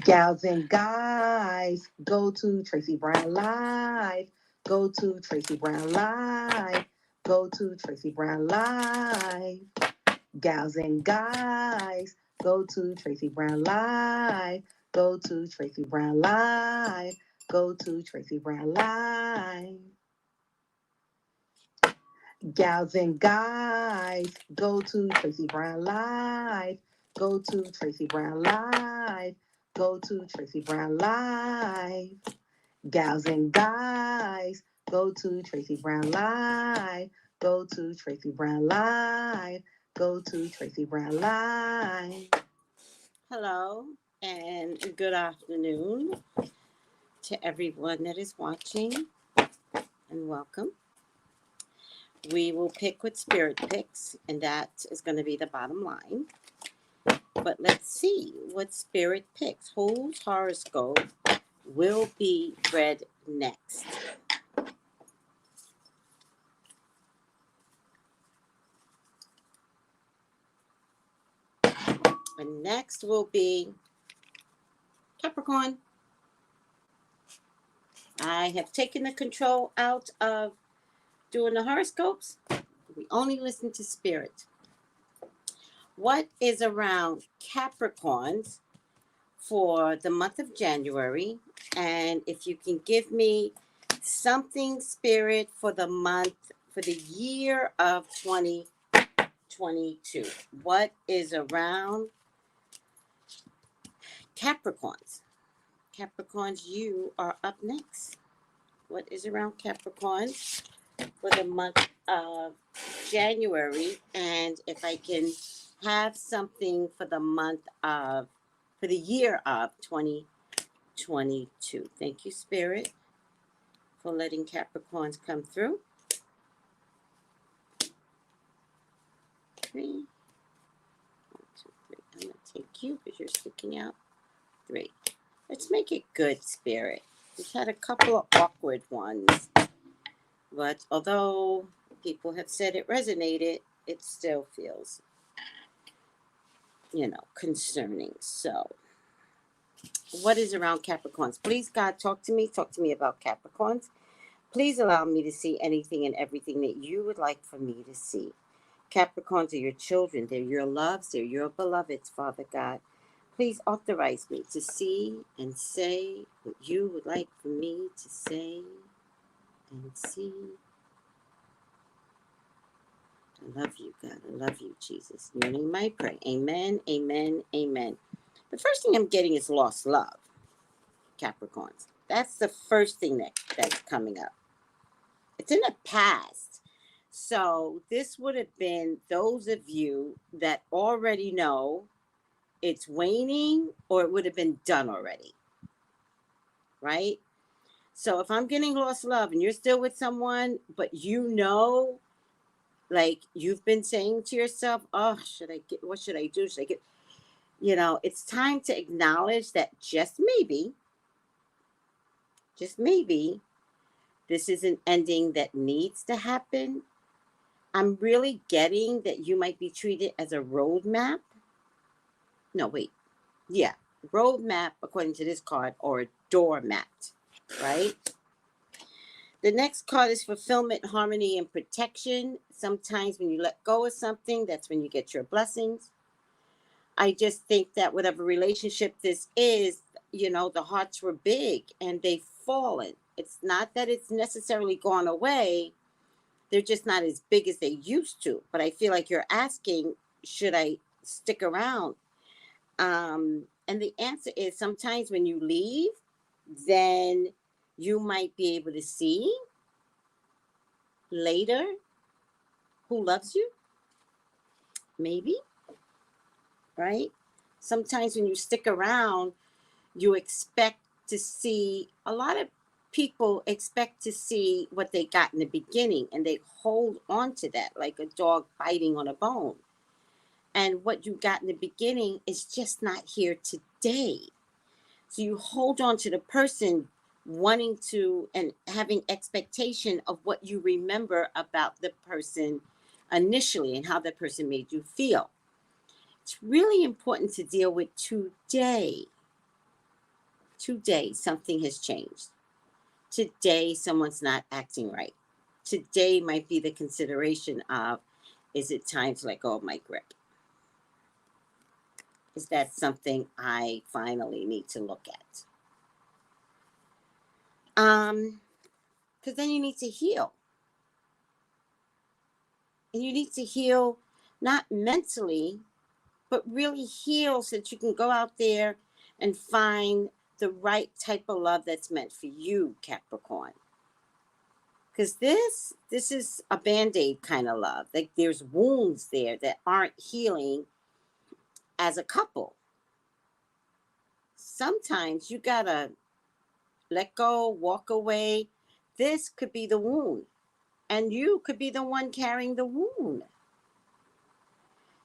Gals and guys, go to Tracey Brown Live. Go to Tracey Brown Live. Go to Tracey Brown Live. Gals and guys, go to Tracey Brown Live. Go to Tracey Brown Live. Go to Tracey Brown Live. Gals and guys, go to Tracey Brown Live. Go to Tracey Brown Live. Go to Tracey Brown Live. Gals and guys, go to Tracey Brown Live. Go to Tracey Brown Live. Go to Tracey Brown Live. Hello and good afternoon to everyone that is watching, and welcome. We will pick what Spirit picks, and that is going to be the bottom line. But let's see what Spirit picks. Whose horoscope will be read next? And next will be Capricorn. I have taken the control out of doing the horoscopes. We only listen to Spirit. What is around Capricorns for the month of January? And if you can give me something, Spirit, for the month, for the year of 2022. What is around Capricorns? Capricorns, you are up next. What is around Capricorns for the month of January? And if I can have something for the month of, for the year of 2022. Thank you, Spirit, for letting Capricorns come through. 3. 1, 2, 3. I'm going to take you because you're sticking out. 3. Let's make it good, Spirit. We've had a couple of awkward ones, but although people have said it resonated, it still feels, concerning. So, what is around Capricorns? Please, God, talk to me. Talk to me about Capricorns. Please allow me to see anything and everything that you would like for me to see. Capricorns are your children. They're your loves. They're your beloveds, Father God. Please authorize me to see and say what you would like for me to say and see. I love you, God. I love you, Jesus. In your name I pray. Amen, amen, amen. The first thing I'm getting is lost love, Capricorns. That's the first thing that's coming up. It's in the past. So this would have been those of you that already know it's waning, or it would have been done already, right? So if I'm getting lost love and you're still with someone, but like you've been saying to yourself, oh, what should I do? Should I get, it's time to acknowledge that just maybe, this is an ending that needs to happen. I'm really getting that you might be treated as a roadmap. No, wait. Yeah. Roadmap, according to this card, or a doormat, right? The next card is fulfillment, harmony, and protection. Sometimes when you let go of something, that's when you get your blessings. I just think that whatever relationship this is, the hearts were big and they've fallen. It's not that it's necessarily gone away. They're just not as big as they used to. But I feel like you're asking, should I stick around? And the answer is sometimes when you leave, then you might be able to see later who loves you. Maybe. Right? Sometimes when you stick around, you expect to see, a lot of people expect to see what they got in the beginning, and they hold on to that like a dog biting on a bone. And what you got in the beginning is just not here today. So you hold on to the person wanting to and having expectation of what you remember about the person initially and how that person made you feel. It's really important to deal with today. Today, something has changed. Today, someone's not acting right. Today might be the consideration of, is it time to let go of my grip? Is that something I finally need to look at? Because then you need to heal. And you need to heal not mentally, but really heal so that you can go out there and find the right type of love that's meant for you, Capricorn. Because this is a Band-Aid kind of love. Like there's wounds there that aren't healing as a couple. Sometimes you gotta let go, walk away. This could be the wound. And you could be the one carrying the wound.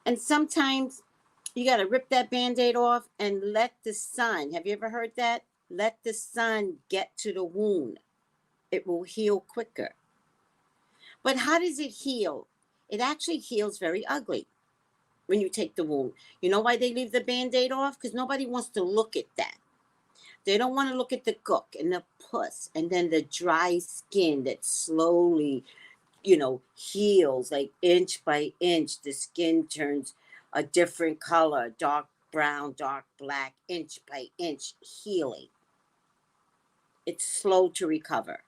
And sometimes you got to rip that Band-Aid off and let the sun, have you ever heard that? Let the sun get to the wound. It will heal quicker. But how does it heal? It actually heals very ugly when you take the wound. You know why they leave the Band-Aid off? Because nobody wants to look at that. They don't want to look at the gook and the pus and then the dry skin that slowly, heals like inch by inch. The skin turns a different color, dark brown, dark black, inch by inch, healing. It's slow to recover.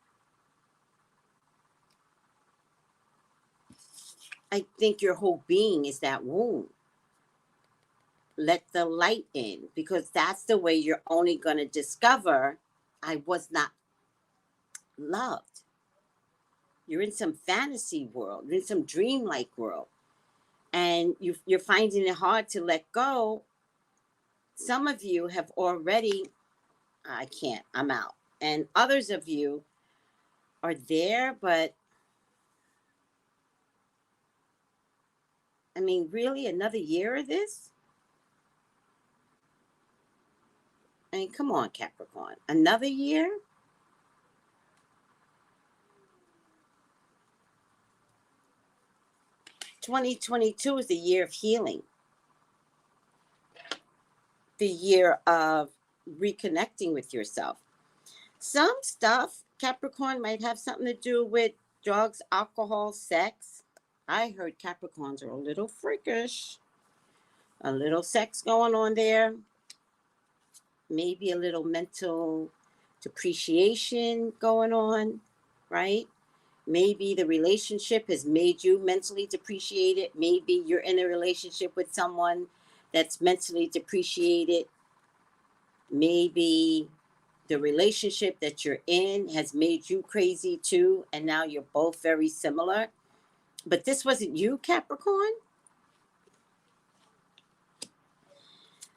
I think your whole being is that wound. Let the light in, because that's the way you're only going to discover I was not loved. You're in some fantasy world, you're in some dreamlike world, and you're finding it hard to let go. Some of you have already, I can't, I'm out. And others of you are there, but I mean, really, another year of this? I mean, come on, Capricorn. Another year? (2022) is the year of healing. The year of reconnecting with yourself. Some stuff, Capricorn, might have something to do with drugs, alcohol, sex. I heard Capricorns are a little freakish. A little sex going on there. Maybe a little mental depreciation going on, right? Maybe the relationship has made you mentally depreciated. Maybe you're in a relationship with someone that's mentally depreciated. Maybe the relationship that you're in has made you crazy too, and now you're both very similar. But this wasn't you, Capricorn.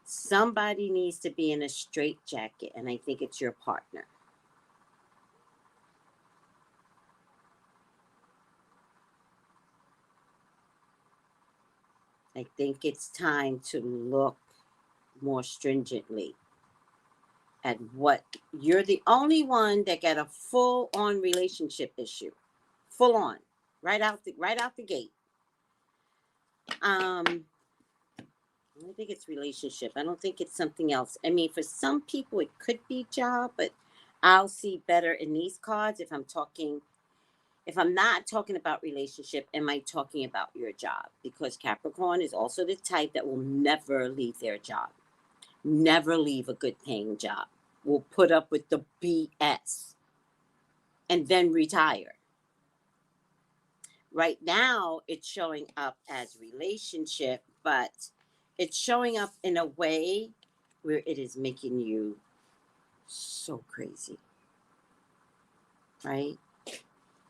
Somebody needs to be in a straitjacket, and I think it's your partner. I think it's time to look more stringently at what you're the only one that got a full-on relationship issue, full on, right out the gate. I think it's relationship. I don't think it's something else. I mean, for some people it could be job, but I'll see better in these cards if I'm not talking about relationship. Am I talking about your job? Because Capricorn is also the type that will never leave their job, never leave a good paying job, will put up with the BS and then retire. Right now, it's showing up as relationship, but it's showing up in a way where it is making you so crazy, right?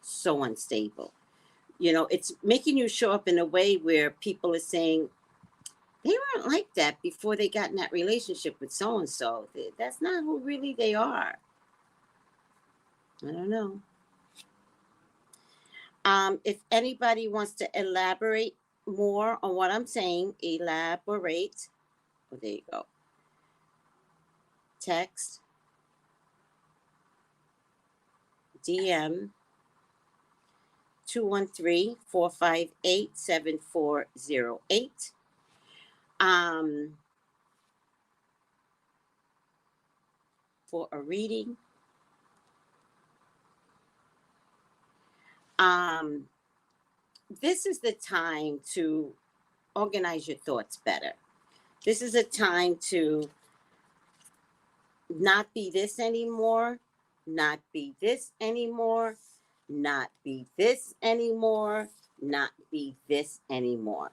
So unstable. It's making you show up in a way where people are saying, they weren't like that before they got in that relationship with so-and-so. That's not who really they are. I don't know. If anybody wants to elaborate more on what I'm saying, elaborate. Oh, there you go. Text, DM, 213-458-7408. for a reading. This is the time to organize your thoughts better. This is a time to not be this anymore, not be this anymore, not be this anymore, not be this anymore.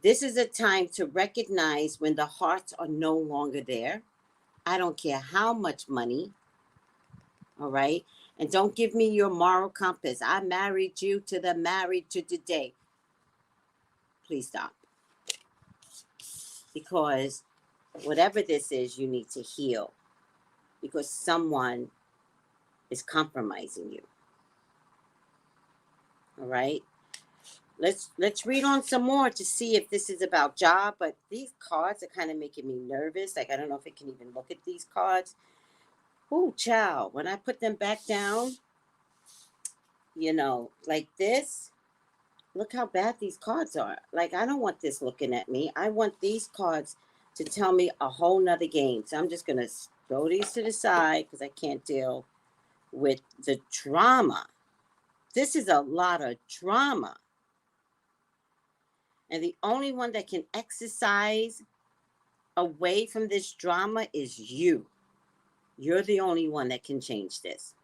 This is a time to recognize when the hearts are no longer there. I don't care how much money, all right? And don't give me your moral compass. I married you to the married to today. Please stop. Because whatever this is, you need to heal. Because someone is compromising you. All right? Let's read on some more to see if this is about job. But these cards are kind of making me nervous. Like, I don't know if I can even look at these cards. Ooh, child. When I put them back down, you know, like this, look how bad these cards are. Like, I don't want this looking at me. I want these cards to tell me a whole nother game. So I'm just going to throw these to the side because I can't deal with the drama. This is a lot of drama. And the only one that can exercise away from this drama is you. You're the only one that can change this.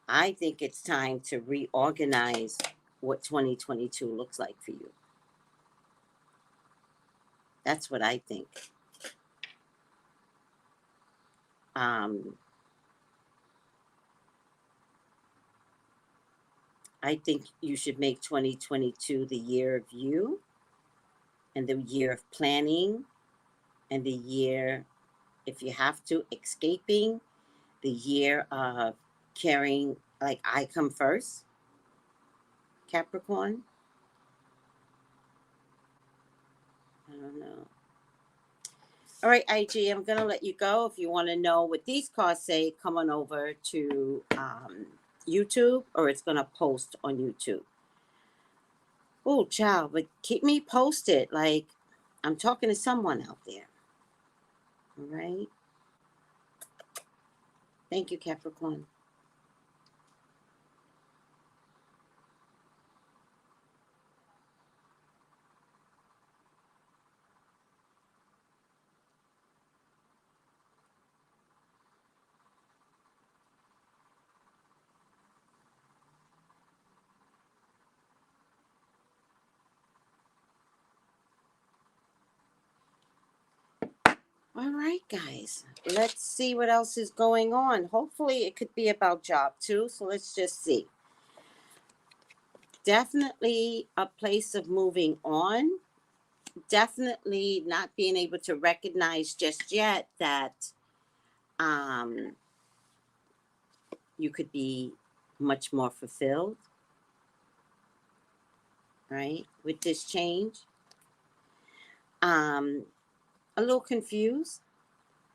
I think it's time to reorganize what 2022 looks like for you. That's what I think. I think you should make 2022 the year of you, and the year of planning, and the year, if you have to, escaping, the year of caring, like I come first, Capricorn. I don't know. All right, IG, I'm going to let you go. If you want to know what these cards say, come on over to YouTube, or it's going to post on YouTube. Oh, child, but keep me posted. Like, I'm talking to someone out there. All right. Thank you, Capricorn. All right, guys. Let's see what else is going on. Hopefully, it could be about job too. So let's just see. Definitely a place of moving on. Definitely not being able to recognize just yet that you could be much more fulfilled, right, with this change. A little confused.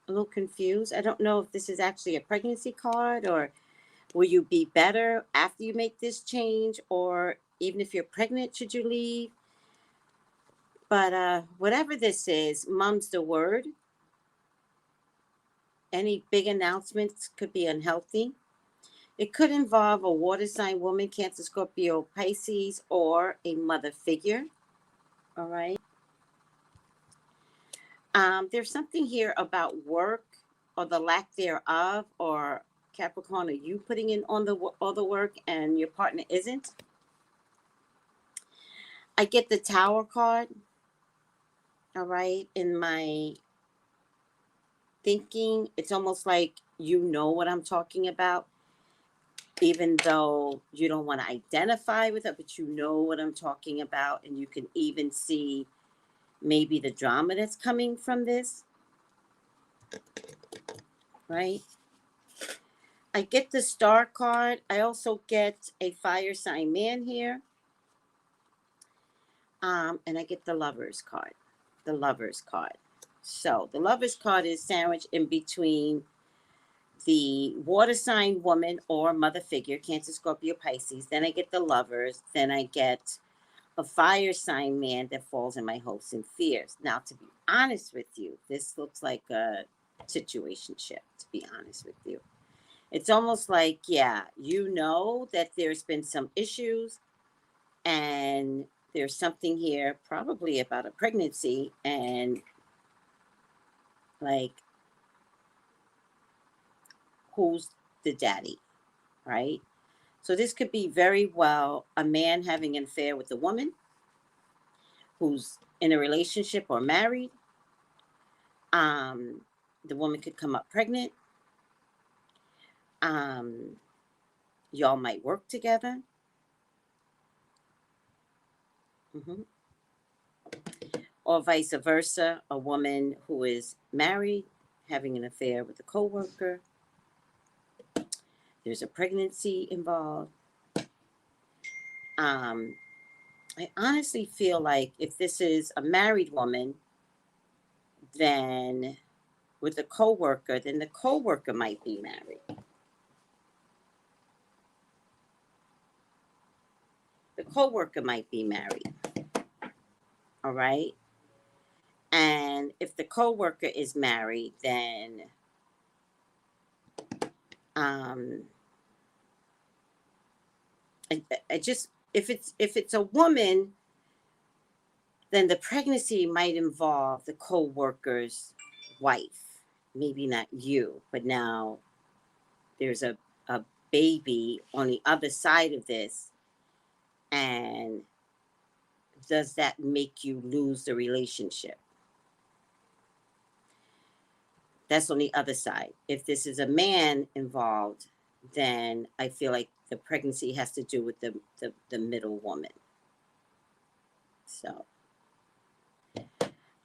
A little confused. I don't know if this is actually a pregnancy card, or will you be better after you make this change, or even if you're pregnant, should you leave? But whatever this is, mum's the word. Any big announcements could be unhealthy. It could involve a water sign woman, Cancer, Scorpio, Pisces, or a mother figure. All right. There's something here about work or the lack thereof, or Capricorn, are you putting in on all the work and your partner isn't? I get the Tower card. All right. In my thinking, it's almost like you know what I'm talking about, even though you don't want to identify with it, but you know what I'm talking about, and you can even see maybe the drama that's coming from this, right? I get the Star card. I also get a fire sign man here. And I get the Lovers card. The Lovers card. So the Lovers card is sandwiched in between the water sign woman or mother figure, Cancer, Scorpio, Pisces. Then I get the Lovers. Then I get a fire sign man that falls in my hopes and fears. Now, to be honest with you, this looks like a situationship, to be honest with you. It's almost like, yeah, you know that there's been some issues and there's something here probably about a pregnancy, and like, who's the daddy, right? So this could be very well a man having an affair with a woman who's in a relationship or married. The woman could come up pregnant. Y'all might work together. Mm-hmm. Or vice versa, a woman who is married having an affair with a coworker. There's a pregnancy involved. I honestly feel like if this is a married woman, then with a coworker, then the coworker might be married. The coworker might be married. All right. And if the coworker is married, then I just, if it's a woman, then the pregnancy might involve the co-worker's wife. Maybe not you, but now there's a baby on the other side of this. And does that make you lose the relationship? That's on the other side. If this is a man involved, then I feel like the pregnancy has to do with the middle woman. So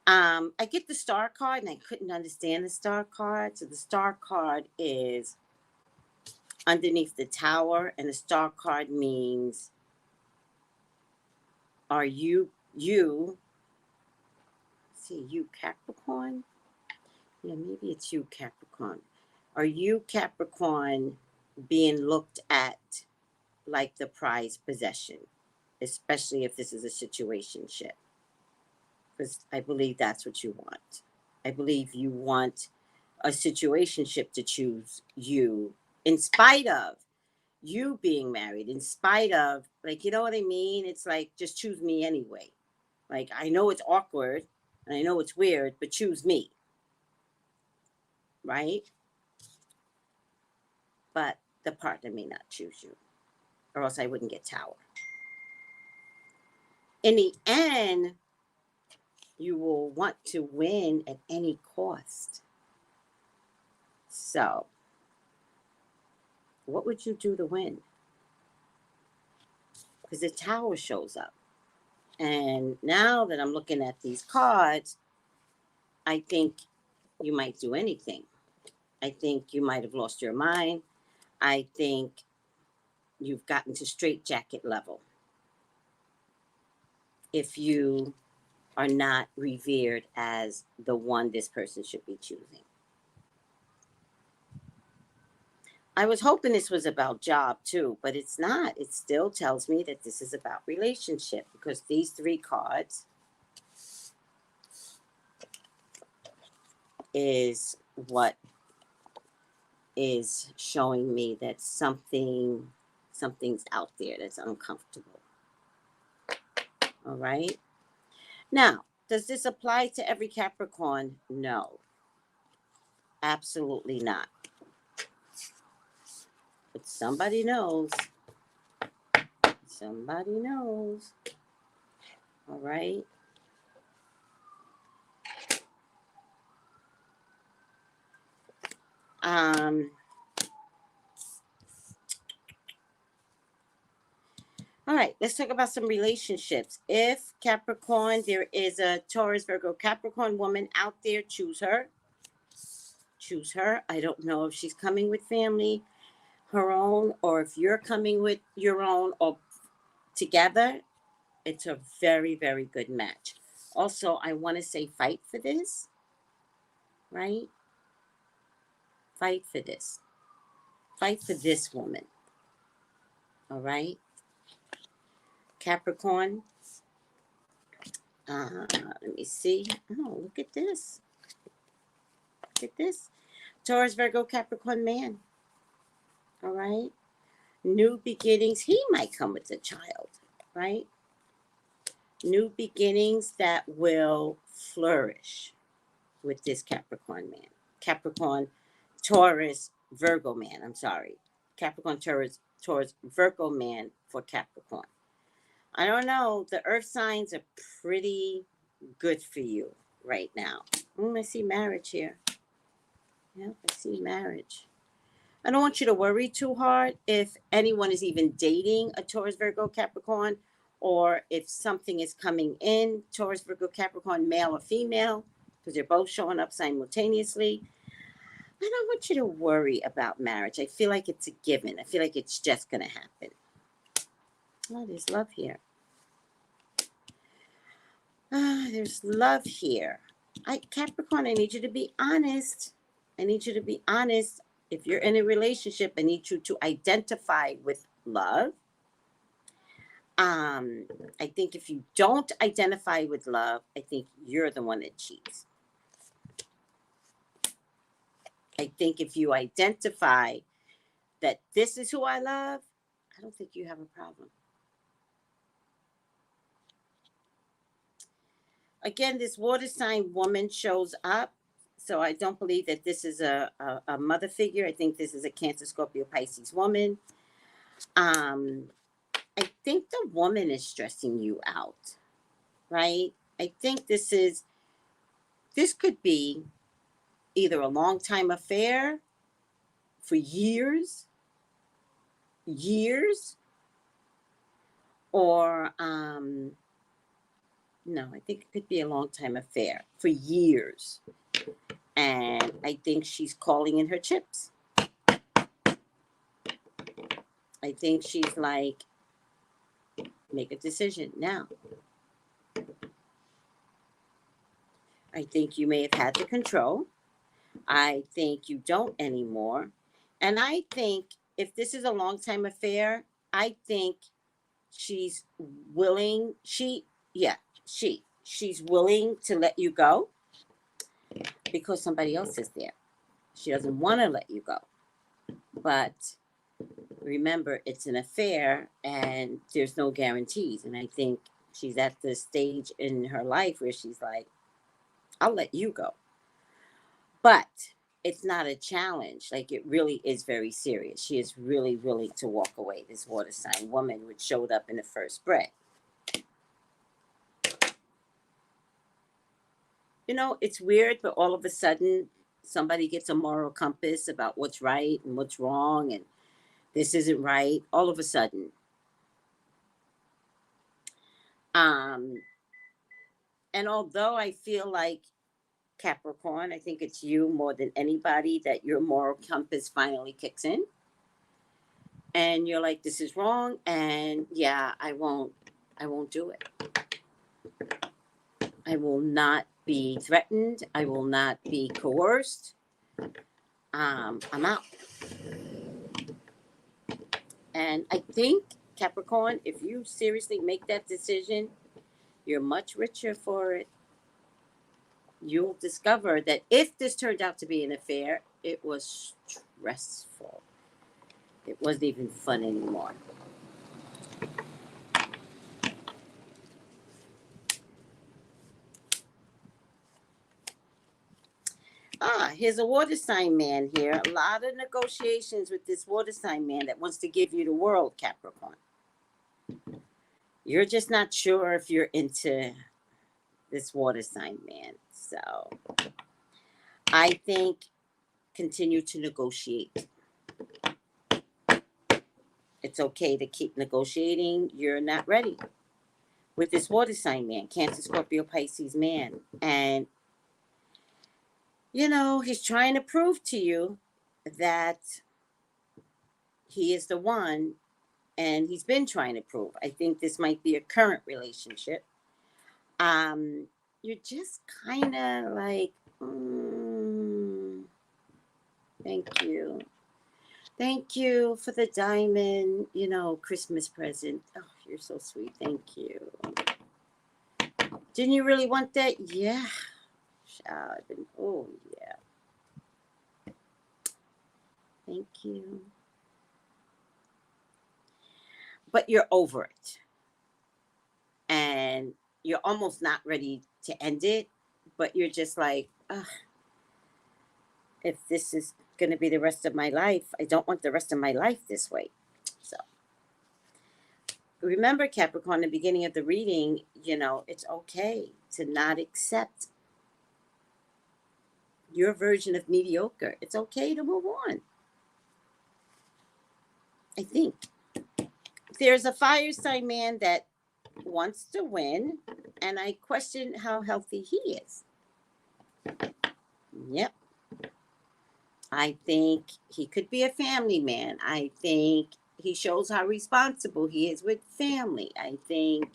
I get the star card, and I couldn't understand the star card. So the star card is underneath the tower, and the star card means, are you Capricorn? Yeah, maybe it's you, Capricorn. Are you, Capricorn, being looked at like the prized possession, especially if this is a situationship? Because I believe that's what you want. I believe you want a situationship to choose you, in spite of you being married, in spite of, like, you know what I mean? It's like, just choose me anyway. Like, I know it's awkward and I know it's weird, but choose me. Right? But the partner may not choose you, or else I wouldn't get tower. In the end, you will want to win at any cost. So, what would you do to win? Because the tower shows up. And now that I'm looking at these cards, I think you might do anything. I think you might have lost your mind. I think you've gotten to straitjacket level if you are not revered as the one this person should be choosing. I was hoping this was about job too, but it's not. It still tells me that this is about relationship, because these three cards is what is showing me that something's out there that's uncomfortable. All right. Now, does this apply to every Capricorn? No, absolutely not. But somebody knows. Somebody knows. All right. All right, let's talk about some relationships. If Capricorn, there is a Taurus, Virgo, Capricorn woman out there, choose her. Choose her. I don't know if she's coming with family, her own, or if you're coming with your own, or together. It's a very, very good match. Also, I want to say fight for this, right? Fight for this. Fight for this woman. All right? Capricorn. Let me see. Oh, look at this. Look at this. Taurus, Virgo, Capricorn man. All right. New beginnings. He might come with a child, right? New beginnings that will flourish with this Capricorn man. Capricorn, Taurus, Virgo man. I'm sorry. Capricorn, Taurus, Virgo man for Capricorn. I don't know. The earth signs are pretty good for you right now. I see marriage here. Yeah, I see marriage. I don't want you to worry too hard if anyone is even dating a Taurus, Virgo, Capricorn, or if something is coming in, Taurus, Virgo, Capricorn, male or female, because they're both showing up simultaneously. I don't want you to worry about marriage. I feel like it's a given. I feel like it's just going to happen. Oh, there's love here. There's love here. Capricorn, I need you to be honest. I need you to be honest. If you're in a relationship, I need you to identify with love. I think if you don't identify with love, I think you're the one that cheats. I think if you identify that this is who I love, I don't think you have a problem. Again, this water sign woman shows up. So I don't believe that this is a mother figure. I think this is a Cancer, Scorpio, Pisces woman. I think the woman is stressing you out, right? I think this could be either a long time affair for years, or no, I think it could be a long time affair for years. And I think she's calling in her chips. I think she's like, make a decision now. I think you may have had the control. I think you don't anymore. And I think if this is a long time affair, I think she's willing, she's willing to let you go because somebody else is there. She doesn't want to let you go. But remember, it's an affair and there's no guarantees. And I think she's at the stage in her life where she's like, I'll let you go. But it's not a challenge. Like, it really is very serious. She is really willing to walk away, this water sign woman, which showed up in the first spread. You know, it's weird, but all of a sudden, somebody gets a moral compass about what's right and what's wrong, and this isn't right, all of a sudden. And although I feel like Capricorn, I think it's you more than anybody that your moral compass finally kicks in. And you're like, this is wrong, and yeah, I won't do it. I will not be threatened. I will not be coerced. I'm out. And I think, Capricorn, if you seriously make that decision, you're much richer for it. You'll discover that if this turned out to be an affair, it was stressful. It wasn't even fun anymore. Here's a water sign man here. A lot of negotiations with this water sign man that wants to give you the world, Capricorn. You're just not sure if you're into this water sign man. So I think continue to negotiate. It's okay to keep negotiating. You're not ready with this water sign man, Cancer, Scorpio, Pisces man. And, you know, he's trying to prove to you that he is the one, and he's been trying to prove. I think this might be a current relationship. You're just kind of like, thank you. Thank you for the diamond, you know, Christmas present. Oh, you're so sweet. Thank you. Didn't you really want that? Yeah. Oh, yeah. Thank you. But you're over it. And you're almost not ready to end it, but you're just like, ugh, if this is going to be the rest of my life, I don't want the rest of my life this way. So remember, Capricorn, in the beginning of the reading, it's okay to not accept your version of mediocre. It's okay to move on. I think there's a fire sign man that wants to win, and I question how healthy he is. Yep. I think he could be a family man. I think he shows how responsible he is with family. I think,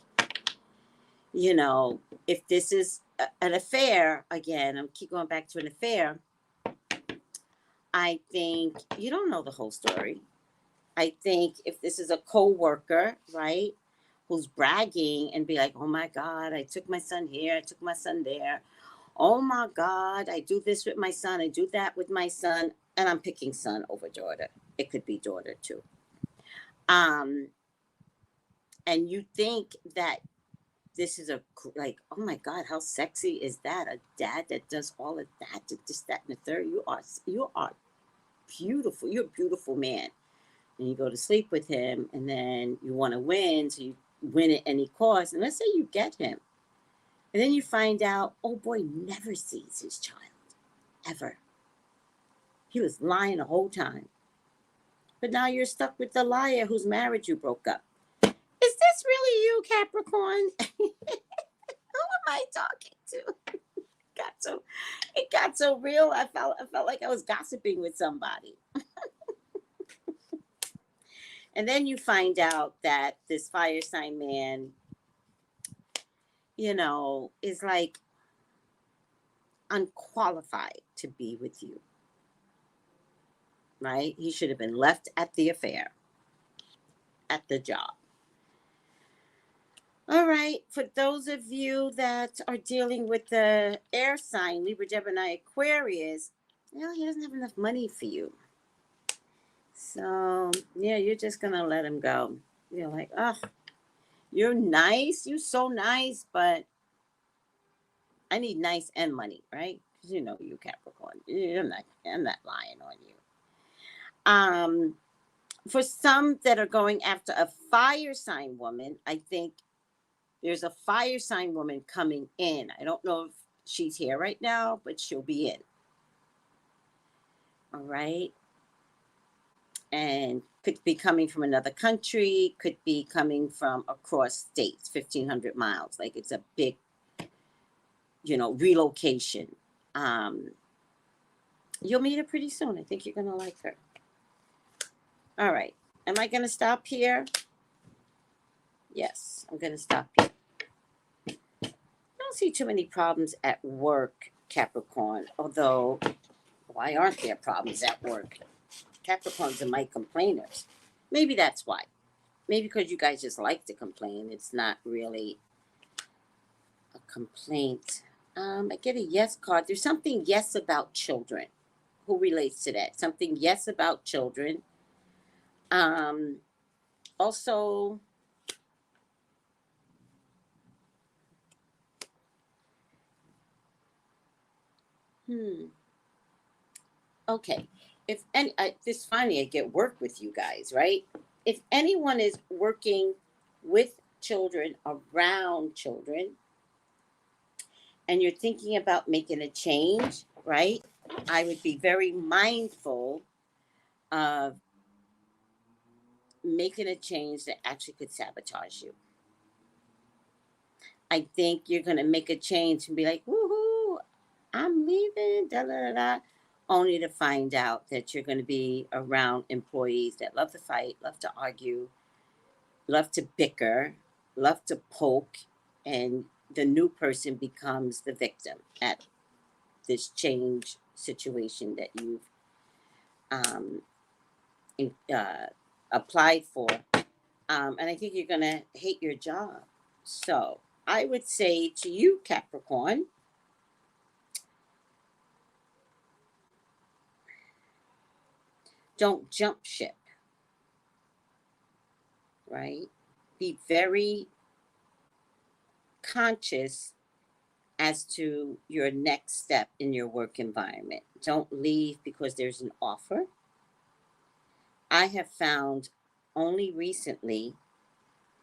if this is an affair, again, I'm keep going back to an affair, I think you don't know the whole story. I think if this is a co-worker, right, who's bragging and be like, oh my God, I took my son here, I took my son there. Oh my God, I do this with my son, I do that with my son. And I'm picking son over daughter. It could be daughter too. And you think that this is like, oh my God, how sexy is that? A dad that does all of that, this, that, and the third. You are beautiful. You're a beautiful man. And you go to sleep with him, and then you want to win, so you win at any cost. And let's say you get him. And then you find out, oh boy, never sees his child. Ever. He was lying the whole time. But now you're stuck with the liar whose marriage you broke up. Is this really you, Capricorn? Who am I talking to? It got so real. I felt like I was gossiping with somebody. And then you find out that this fire sign man, is like unqualified to be with you. Right? He should have been left at the affair, at the job. All right. For those of you that are dealing with the air sign, Libra, Gemini, Aquarius, he doesn't have enough money for you. So, yeah, you're just going to let him go. You're like, oh, you're nice. You're so nice, but I need nice and money, right? Because you Capricorn. I'm not lying on you. For some that are going after a fire sign woman, I think there's a fire sign woman coming in. I don't know if she's here right now, but she'll be in. All right. And could be coming from another country, could be coming from across states, 1,500 miles. Like it's a big, relocation. You'll meet her pretty soon. I think you're going to like her. All right. Am I going to stop here? Yes, I'm going to stop here. I don't see too many problems at work, Capricorn. Although, why aren't there problems at work? Capricorns are my complainers. Maybe that's why. Maybe because you guys just like to complain. It's not really a complaint. I get a yes card. There's something yes about children. Who relates to that? Something yes about children. Also, okay. If any, this finally I get work with you guys, right? If anyone is working with children, around children, and you're thinking about making a change, right? I would be very mindful of making a change that actually could sabotage you. I think you're going to make a change and be like, woohoo, I'm leaving, da da da, only to find out that you're going to be around employees that love to fight, love to argue, love to bicker, love to poke, and the new person becomes the victim at this change situation that you've applied for. And I think you're going to hate your job. So I would say to you, Capricorn, don't jump ship, right? Be very conscious as to your next step in your work environment. Don't leave because there's an offer. I have found only recently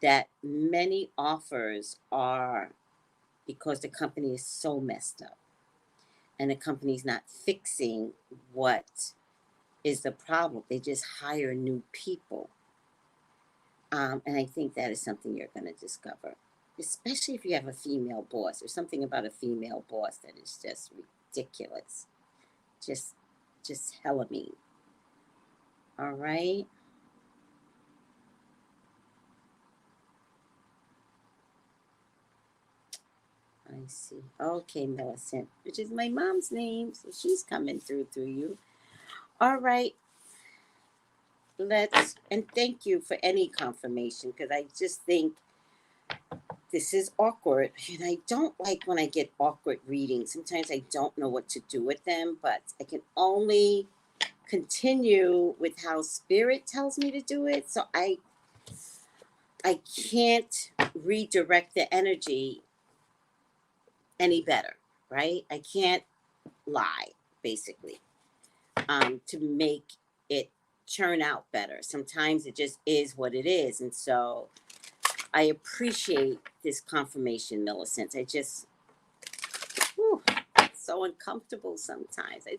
that many offers are because the company is so messed up and the company's not fixing what is the problem. They just hire new people. And I think that is something you're going to discover, especially if you have a female boss. There's something about a female boss that is just ridiculous. Just hella mean. All right. I see. Okay, Millicent, which is my mom's name, so she's coming through you. All right. And thank you for any confirmation, because I just think this is awkward, and I don't like when I get awkward readings. Sometimes I don't know what to do with them, but I can only continue with how spirit tells me to do it. So I can't redirect the energy any better, right? I can't lie, basically, to make it turn out better. Sometimes it just is what it is. And so I appreciate this confirmation, Millicent. I just, it's so uncomfortable sometimes. I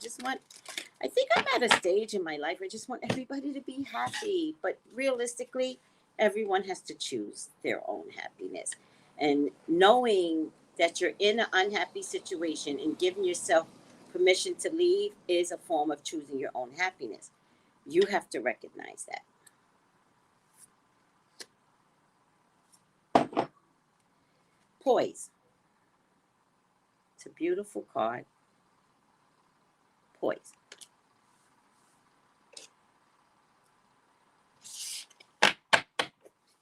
think I'm at a stage in my life where I just want everybody to be happy. But realistically, everyone has to choose their own happiness. And knowing that you're in an unhappy situation and giving yourself permission to leave is a form of choosing your own happiness. You have to recognize that. Poise. It's a beautiful card. Poise.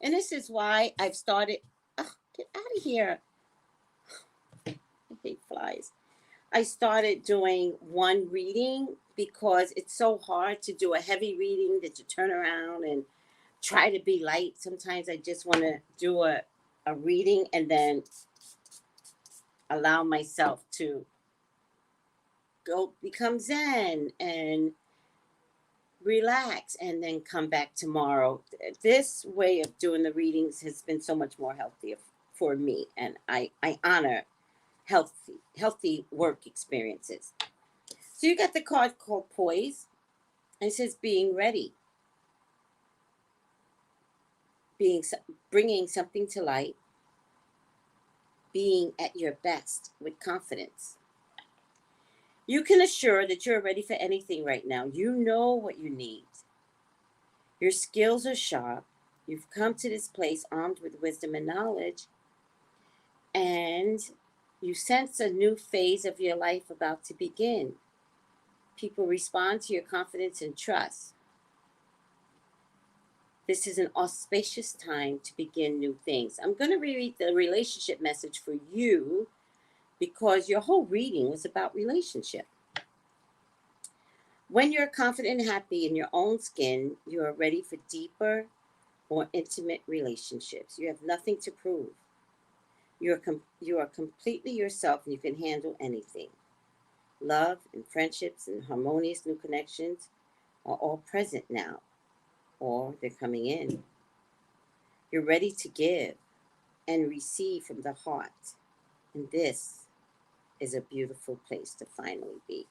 And this is why I've started. Oh, get out of here. I hate flies. I started doing one reading because it's so hard to do a heavy reading that you turn around and try to be light. Sometimes I just want to do a reading and then allow myself to go become zen and relax and then come back tomorrow. This way of doing the readings has been so much more healthy for me, and I honor healthy work experiences. So you got the card called Poise, and it says being ready, bringing something to light, being at your best with confidence. You can assure that you're ready for anything right now. You know what you need. Your skills are sharp. You've come to this place armed with wisdom and knowledge, and you sense a new phase of your life about to begin. People respond to your confidence and trust. This is an auspicious time to begin new things. I'm going to read the relationship message for you because your whole reading was about relationship. When you're confident and happy in your own skin, you are ready for deeper, more intimate relationships. You have nothing to prove. You are completely yourself, and you can handle anything. Love and friendships and harmonious new connections are all present now, or they're coming in. You're ready to give and receive from the heart. And this is a beautiful place to finally be.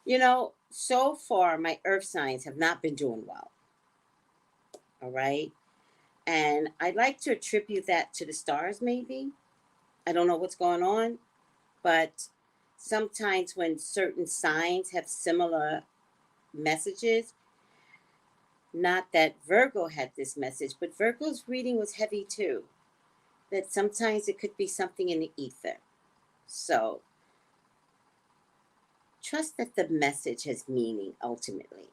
You know, so far, my earth signs have not been doing well. All right. And I'd like to attribute that to the stars, maybe. I don't know what's going on, but sometimes when certain signs have similar messages, not that Virgo had this message, but Virgo's reading was heavy too, that sometimes it could be something in the ether. So trust that the message has meaning ultimately.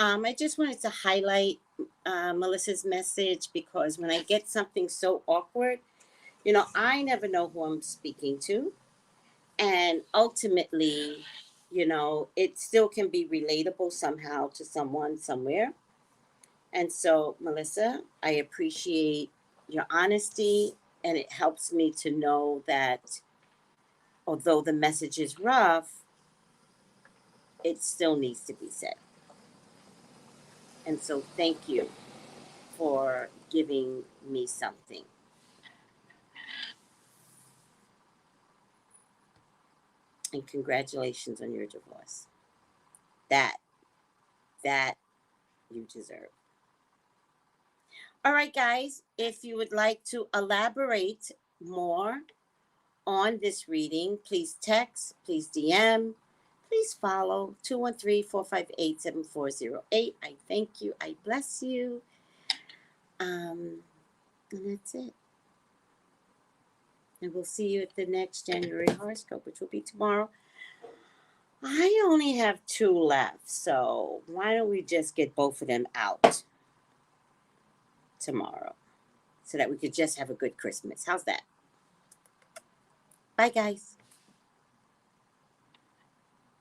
I just wanted to highlight Melissa's message because when I get something so awkward, you know, I never know who I'm speaking to. And ultimately, you know, it still can be relatable somehow to someone somewhere. And so, Melissa, I appreciate your honesty, and it helps me to know that although the message is rough, it still needs to be said. And so, thank you for giving me something. And congratulations on your divorce. That, that you deserve. All right, guys, if you would like to elaborate more on this reading, please text, please DM, please follow 213-458-7408. I thank you. I bless you. And that's it. And we'll see you at the next January horoscope, which will be tomorrow. I only have 2 left, so why don't we just get both of them out tomorrow so that we could just have a good Christmas. How's that? Bye, guys.